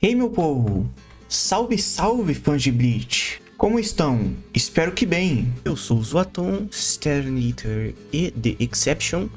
Ei meu povo, salve salve fãs de Bleach, como estão? Espero que bem. Eu sou o Zuaton, Stern Eater e The Exception,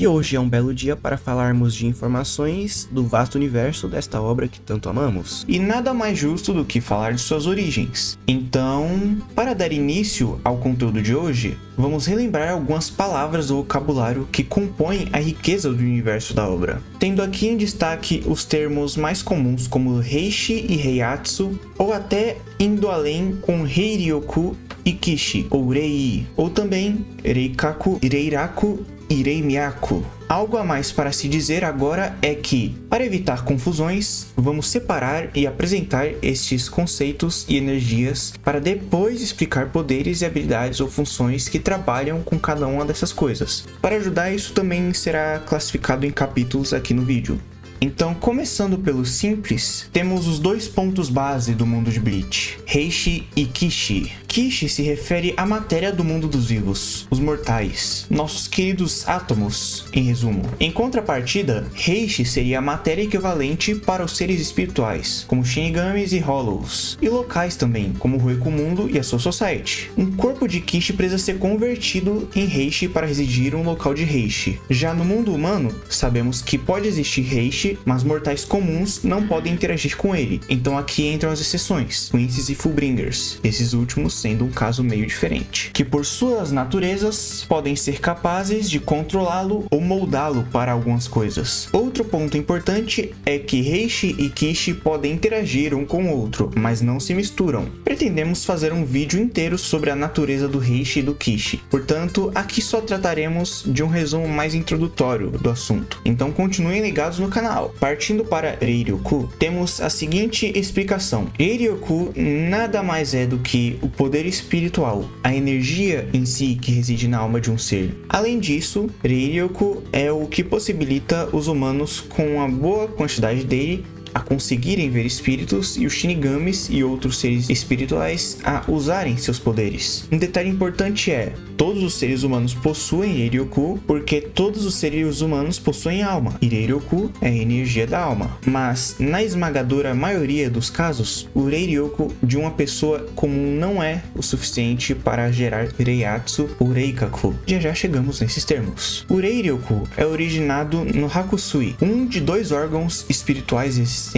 e hoje é um belo dia para falarmos de informações do vasto universo desta obra que tanto amamos. E nada mais justo do que falar de suas origens. Então, para dar início ao conteúdo de hoje, vamos relembrar algumas palavras do vocabulário que compõem a riqueza do universo da obra. Tendo aqui em destaque os termos mais comuns como Reishi e Heiatsu, ou até indo além com Reiryoku e Kishi, ou Rei, ou também Reikaku, Reiraku e Reimyaku. Algo a mais para se dizer agora é que, para evitar confusões, vamos separar e apresentar estes conceitos e energias para depois explicar poderes e habilidades ou funções que trabalham com cada uma dessas coisas. Para ajudar, isso também será classificado em capítulos aqui no vídeo. Então, começando pelo simples, temos os dois pontos base do mundo de Bleach, Reishi e Kishi. Kishi se refere à matéria do mundo dos vivos, os mortais, nossos queridos átomos, em resumo. Em contrapartida, Reishi seria a matéria equivalente para os seres espirituais, como Shinigamis e Hollows, e locais também, como o Recomundo e a Soul Society. Um corpo de Kishi precisa ser convertido em Reishi para residir em um local de Reishi. Já no mundo humano, sabemos que pode existir Reishi, mas mortais comuns não podem interagir com ele. Então aqui entram as exceções, Quincy's e Fullbringers, esses últimos sendo um caso meio diferente, que por suas naturezas podem ser capazes de controlá-lo ou moldá-lo para algumas coisas. Outro ponto importante é que Reishi e Kishi podem interagir um com o outro, mas não se misturam. Pretendemos fazer um vídeo inteiro sobre a natureza do Reishi e do Kishi, portanto aqui só trataremos de um resumo mais introdutório do assunto. Então continuem ligados no canal. Partindo para Reiryoku, temos a seguinte explicação. Reiryoku nada mais é do que o poder espiritual, a energia em si que reside na alma de um ser. Além disso, Reiryoku é o que possibilita os humanos com uma boa quantidade dele a conseguirem ver espíritos e os Shinigamis e outros seres espirituais a usarem seus poderes. Um detalhe importante é, todos os seres humanos possuem Reiryoku porque todos os seres humanos possuem alma, e Reiryoku é a energia da alma. Mas, na esmagadora maioria dos casos, o Reiryoku de uma pessoa comum não é o suficiente para gerar Reiatsu ou Reikaku. Já chegamos nesses termos. O Reiryoku é originado no Hakusui, um de dois órgãos espirituais existentes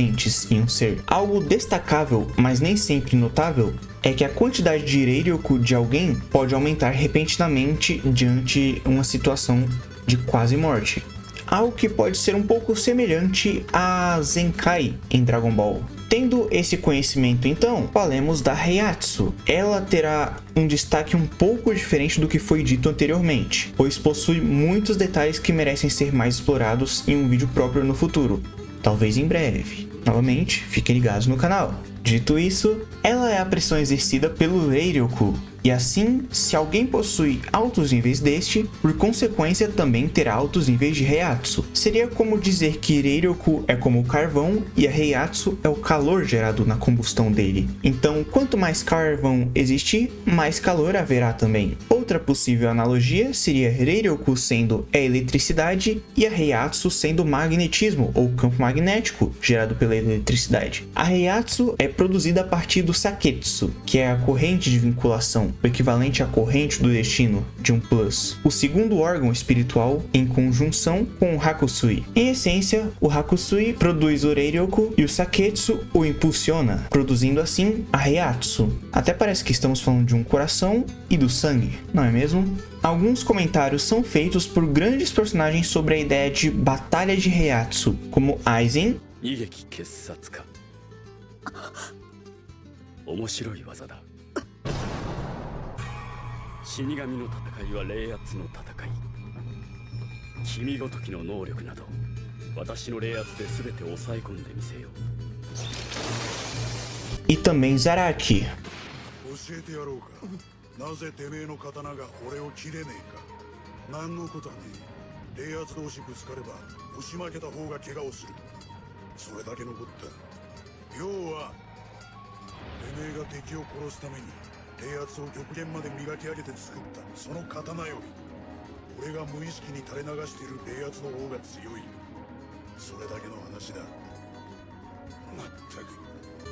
em um ser. Algo destacável, mas nem sempre notável, é que a quantidade de Reiryoku de alguém pode aumentar repentinamente diante uma situação de quase morte. Algo que pode ser um pouco semelhante a Zenkai em Dragon Ball. Tendo esse conhecimento então, falemos da Heiatsu. Ela terá um destaque um pouco diferente do que foi dito anteriormente, pois possui muitos detalhes que merecem ser mais explorados em um vídeo próprio no futuro. Talvez em breve. Novamente, fiquem ligados no canal. Dito isso, ela é a pressão exercida pelo Reiryoku, e assim, se alguém possui altos níveis deste, por consequência também terá altos níveis de Heiatsu. Seria como dizer que Reiryoku é como o carvão e a Heiatsu é o calor gerado na combustão dele. Então, quanto mais carvão existir, mais calor haverá também. Outra possível analogia seria Reiryoku sendo a eletricidade e a Heiatsu sendo o magnetismo ou campo magnético gerado pela eletricidade. A Heiatsu é produzida a partir do Saketsu, que é a corrente de vinculação, o equivalente à corrente do destino de um plus, o segundo órgão espiritual em conjunção com o Hakusui. Em essência, o Hakusui produz o Reiryoku e o Saketsu o impulsiona, produzindo assim a Heiatsu. Até parece que estamos falando de um coração e do sangue, não é mesmo? Alguns comentários são feitos por grandes personagens sobre a ideia de batalha de Heiatsu, como Aizen, 死神の戦いは霊圧の戦い。君ごときの能力など私の霊圧で全て抑え込んでみせよう。 e também Zaraki. 教えてやろうか。なぜてめえの刀が俺を切れねえか。何のことはねえ。霊圧同士ぶつかれば押し負けた方が怪我をする。それだけのこった。要はてめえが敵を殺すために霊圧を極限まで磨き上げて作ったその刀より俺が無意識に垂れ流している霊圧の方が強い。それだけの話だ。まったく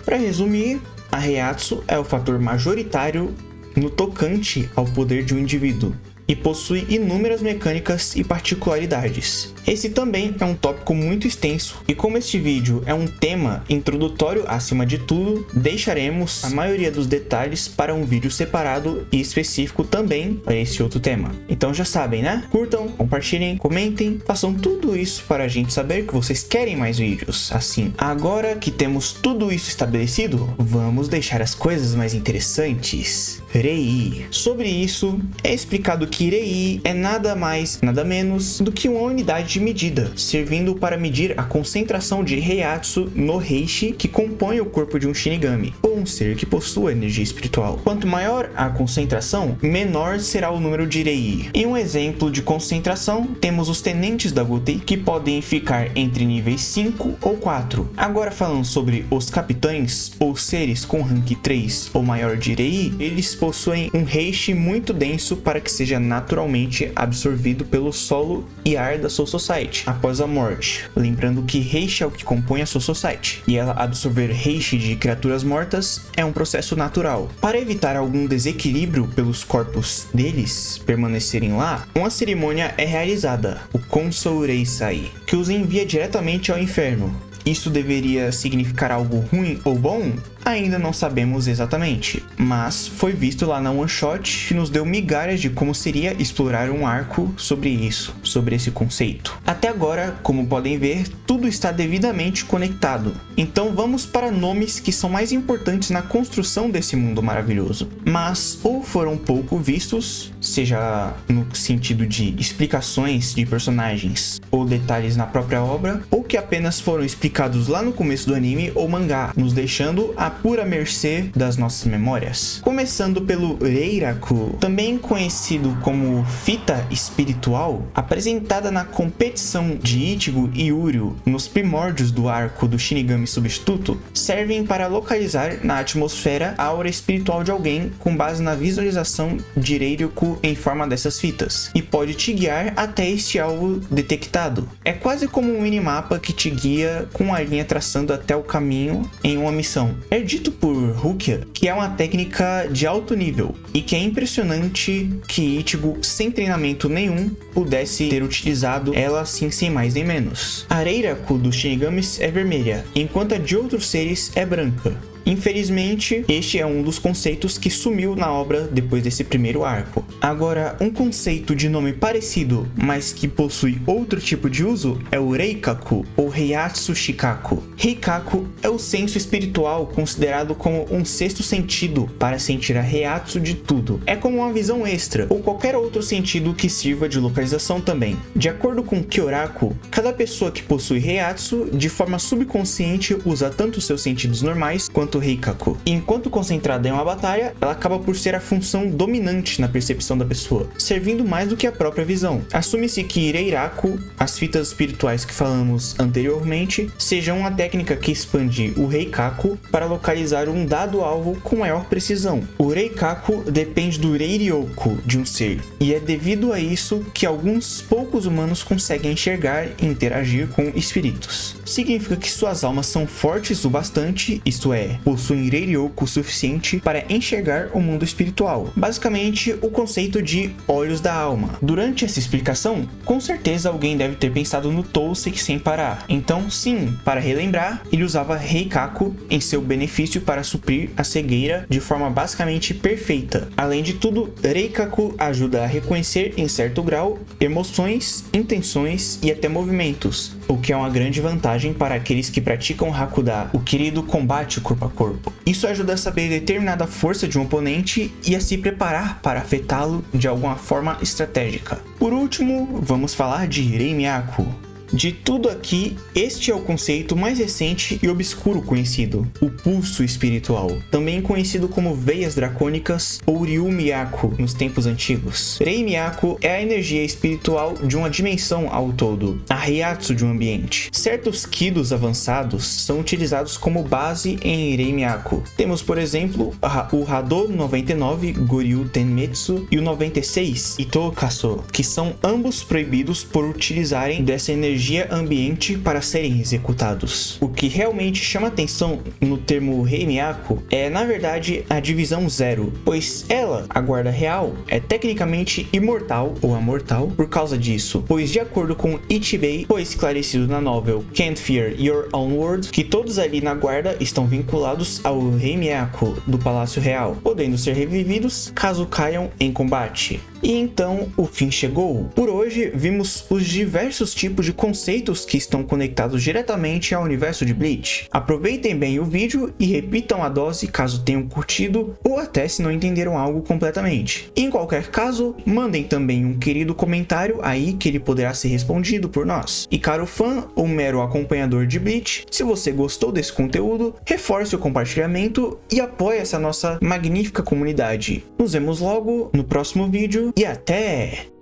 Para resumir, a Reiatsu é o fator majoritário no tocante ao poder de um indivíduo e possui inúmeras mecânicas e particularidades. Esse também é um tópico muito extenso e como este vídeo é um tema introdutório acima de tudo, deixaremos a maioria dos detalhes para um vídeo separado e específico também para esse outro tema. Então já sabem, né? Curtam, compartilhem, comentem, façam tudo isso para a gente saber que vocês querem mais vídeos assim. Agora que temos tudo isso estabelecido, vamos deixar as coisas mais interessantes. Rei. Sobre isso, é explicado que Rei é nada mais, nada menos do que uma unidade de medida, servindo para medir a concentração de Reiatsu no Reishi que compõe o corpo de um Shinigami, ou um ser que possua energia espiritual. Quanto maior a concentração, menor será o número de Rei. Em um exemplo de concentração, temos os tenentes da Gotei, que podem ficar entre níveis 5 ou 4. Agora falando sobre os capitães, ou seres com rank 3 ou maior de Rei, eles possuem um Reishi muito denso para que seja naturalmente absorvido pelo solo e ar da Soul Society após a morte. Lembrando que Reishi é o que compõe a Soul Society, e ela absorver Reishi de criaturas mortas é um processo natural. Para evitar algum desequilíbrio pelos corpos deles permanecerem lá, uma cerimônia é realizada, o Konsou Reisai, que os envia diretamente ao inferno. Isso deveria significar algo ruim ou bom? Ainda não sabemos exatamente, mas foi visto lá na One Shot que nos deu migalhas de como seria explorar um arco sobre isso, sobre esse conceito. Até agora, como podem ver, tudo está devidamente conectado. Então vamos para nomes que são mais importantes na construção desse mundo maravilhoso, mas ou foram pouco vistos, seja no sentido de explicações de personagens ou detalhes na própria obra, ou que apenas foram explicados lá no começo do anime ou mangá, nos deixando a pura mercê das nossas memórias. Começando pelo Reiraku, também conhecido como fita espiritual, apresentada na competição de Ichigo e Uryu nos primórdios do arco do Shinigami Substituto, servem para localizar na atmosfera a aura espiritual de alguém com base na visualização de Reiraku em forma dessas fitas, e pode te guiar até este alvo detectado. É quase como um minimapa que te guia com a linha traçando até o caminho em uma missão. É dito por Rukia que é uma técnica de alto nível e que é impressionante que Ichigo, sem treinamento nenhum, pudesse ter utilizado ela assim sem mais nem menos. A Reiraku dos Shinigamis é vermelha, enquanto a de outros seres é branca. Infelizmente, este é um dos conceitos que sumiu na obra depois desse primeiro arco. Agora, um conceito de nome parecido, mas que possui outro tipo de uso, é o Reikaku, ou Reiatsu Shikaku. Reikaku é o senso espiritual considerado como um sexto sentido para sentir a Reiatsu de tudo. É como uma visão extra, ou qualquer outro sentido que sirva de localização também. De acordo com Kyoraku, cada pessoa que possui Reiatsu, de forma subconsciente, usa tanto seus sentidos normais quanto Reikaku. Enquanto concentrada em uma batalha, ela acaba por ser a função dominante na percepção da pessoa, servindo mais do que a própria visão. Assume-se que Reiraku, as fitas espirituais que falamos anteriormente, sejam uma técnica que expande o Reikaku para localizar um dado alvo com maior precisão. O Reikaku depende do Reiryoku de um ser, e é devido a isso que alguns poucos humanos conseguem enxergar e interagir com espíritos. Significa que suas almas são fortes o bastante, isto é, possuem Reiryoku suficiente para enxergar o mundo espiritual. Basicamente, o conceito de olhos da alma. Durante essa explicação, com certeza alguém deve ter pensado no Tousek sem parar. Então, sim, para relembrar, ele usava Reikaku em seu benefício para suprir a cegueira de forma basicamente perfeita. Além de tudo, Reikaku ajuda a reconhecer em certo grau emoções, intenções e até movimentos, o que é uma grande vantagem para aqueles que praticam Hakuda, o querido combate corpo a corpo. Isso ajuda a saber determinada força de um oponente e a se preparar para afetá-lo de alguma forma estratégica. Por último, vamos falar de Reimyaku. De tudo aqui, este é o conceito mais recente e obscuro conhecido, o pulso espiritual, também conhecido como veias dracônicas ou Ryumyaku nos tempos antigos. Reimyaku é a energia espiritual de uma dimensão ao todo, a Reiatsu de um ambiente. Certos Kidos avançados são utilizados como base em Reimyaku. Temos, por exemplo, o Hado 99 Goryu Tenmetsu e o 96 Itokaso, que são ambos proibidos por utilizarem dessa energia energia ambiente para serem executados. O que realmente chama atenção no termo Rei Miyako é, na verdade, a divisão 0, pois ela, a guarda real, é tecnicamente imortal ou amortal por causa disso, pois de acordo com Ichibei, foi esclarecido na novel Can't Fear Your Own World que todos ali na guarda estão vinculados ao Rei Miyako do Palácio Real, podendo ser revividos caso caiam em combate. E então o fim chegou. Por hoje vimos os diversos tipos de conceitos que estão conectados diretamente ao universo de Bleach. Aproveitem bem o vídeo e repitam a dose caso tenham curtido ou até se não entenderam algo completamente. Em qualquer caso, mandem também um querido comentário aí que ele poderá ser respondido por nós. E caro fã ou mero acompanhador de Bleach, se você gostou desse conteúdo, reforce o compartilhamento e apoie essa nossa magnífica comunidade. Nos vemos logo no próximo vídeo e até!